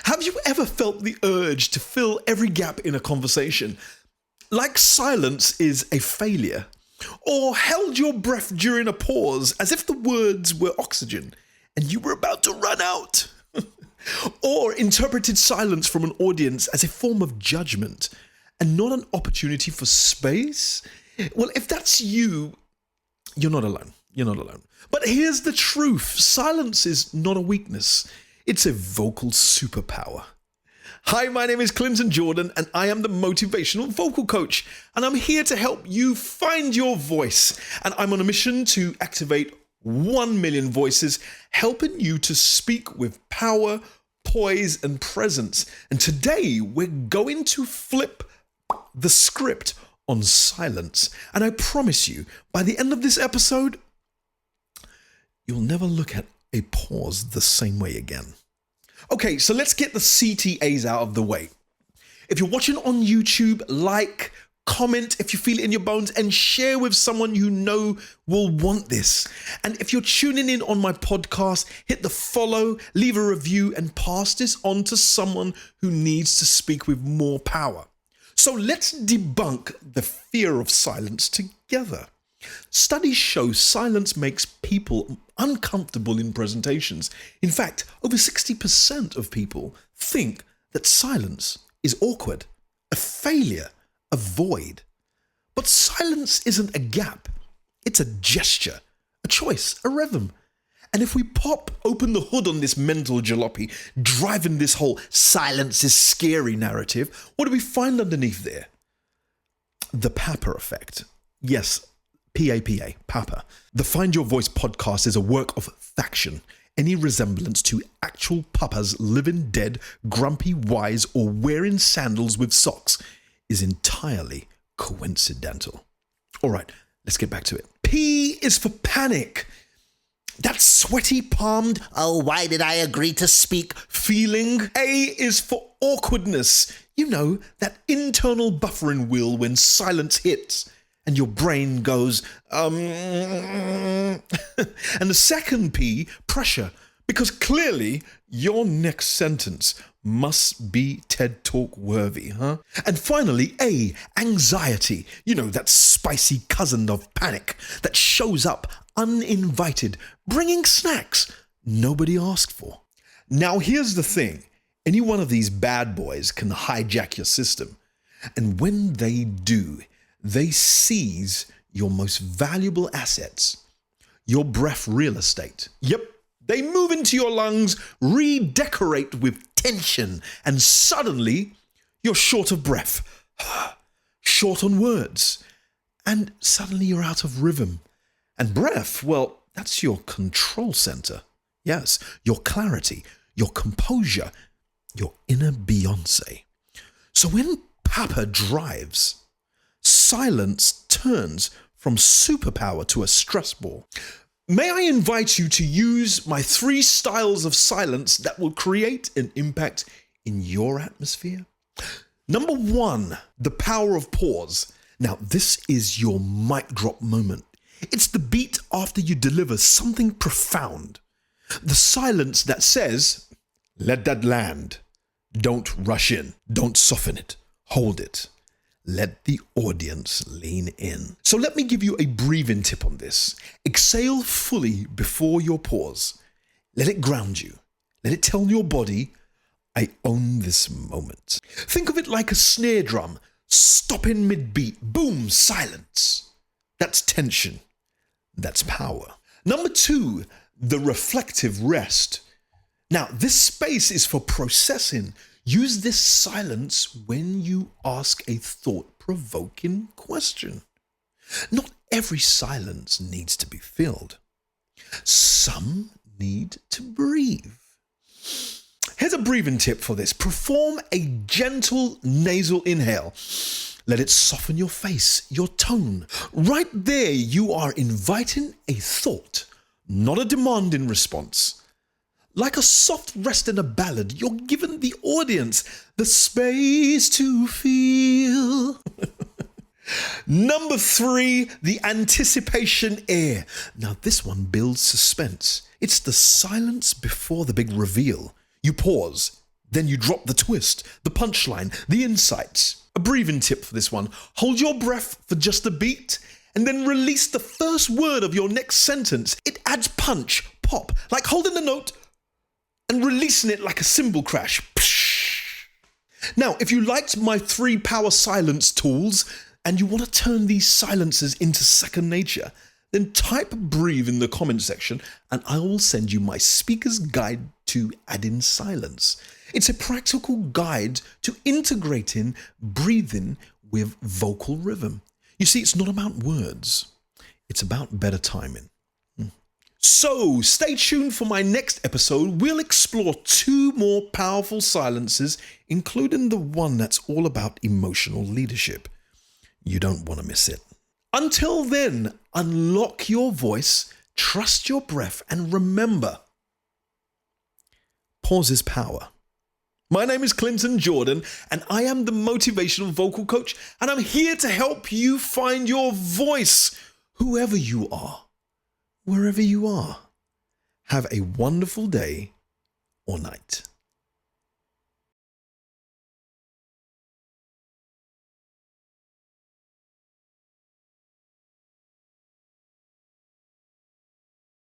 Have you ever felt the urge to fill every gap in a conversation, like silence is a failure? Or held your breath during a pause as if the words were oxygen and you were about to run out? Or interpreted silence from an audience as a form of judgment and not an opportunity for space? Well, if that's you, you're not alone. You're not alone. But here's the truth. Silence is not a weakness. It's a vocal superpower. Hi, my name is Clinton Jordan, and I am the Motivational Vocal Coach, and I'm here to help you find your voice. And I'm on a mission to activate 1 million voices, helping you to speak with power, poise, and presence. And today, we're going to flip the script on silence. And I promise you, by the end of this episode, you'll never look at a pause the same way again. Okay, so let's get the CTAs out of the way. If you're watching on YouTube, like, comment if you feel it in your bones, and share with someone you know will want this. And if you're tuning in on my podcast, hit the follow, leave a review, and pass this on to someone who needs to speak with more power. So let's debunk the fear of silence together. Studies show silence makes people uncomfortable in presentations. In fact, over 60% of people think that silence is awkward, a failure, a void. But silence isn't a gap. It's a gesture, a choice, a rhythm. And if we pop open the hood on this mental jalopy, driving this whole silence is scary narrative, what do we find underneath there? The P.A.P.A effect. Yes, P.A.P.A, P.A.P.A. The Find Your Voice podcast is a work of faction. Any resemblance to actual papas living dead, grumpy, wise, or wearing sandals with socks is entirely coincidental. All right, let's get back to it. P is for panic. That sweaty palmed, oh, why did I agree to speak feeling. A is for awkwardness. You know, that internal buffering wheel when silence hits and your brain goes, And the second P, pressure, because clearly your next sentence must be TED Talk worthy, huh? And finally, A, anxiety. You know, that spicy cousin of panic that shows up uninvited, bringing snacks nobody asked for. Now, here's the thing. Any one of these bad boys can hijack your system. And when they do, they seize your most valuable assets, your breath real estate. Yep, they move into your lungs, redecorate with tension, and suddenly you're short of breath, short on words, and suddenly you're out of rhythm. And breath, well, that's your control center. Yes, your clarity, your composure, your inner Beyonce. So when P.A.P.A drives, silence turns from superpower to a stress ball. May I invite you to use my 3 styles of silence that will create an impact in your atmosphere? Number 1, the power of pause. Now, this is your mic drop moment. It's the beat after you deliver something profound. The silence that says, let that land. Don't rush in. Don't soften it. Hold it. Let the audience lean in. So let me give you a breathing tip on this. Exhale fully before your pause. Let it ground you. Let it tell your body, I own this moment. Think of it like a snare drum. Stopping mid-beat. Boom, silence. That's tension. That's power. Number 2, the reflective rest. Now, this space is for processing. Use this silence when you ask a thought-provoking question. Not every silence needs to be filled. Some need to breathe. Here's a breathing tip for this. Perform a gentle nasal inhale. Let it soften your face, your tone. Right there, you are inviting a thought, not a demanding response. Like a soft rest in a ballad, you're giving the audience the space to feel. Number 3, the anticipation air. Now this one builds suspense. It's the silence before the big reveal. You pause, then you drop the twist, the punchline, the insights. A breathing tip for this one: hold your breath for just a beat, and then release the first word of your next sentence. It adds punch, pop, like holding a note and releasing it like a cymbal crash. Now, if you liked my 3 power silence tools and you want to turn these silences into second nature, then type breathe in the comment section and I will send you my speaker's guide to adding silence. It's a practical guide to integrating breathing with vocal rhythm. You see, it's not about words, it's about better timing. So stay tuned for my next episode. We'll explore 2 more powerful silences, including the one that's all about emotional leadership. You don't want to miss it. Until then, unlock your voice, trust your breath, and remember, pause is power. My name is Clinton Jordan, and I am the Motivational Vocal Coach, and I'm here to help you find your voice, whoever you are. Wherever you are, have a wonderful day or night.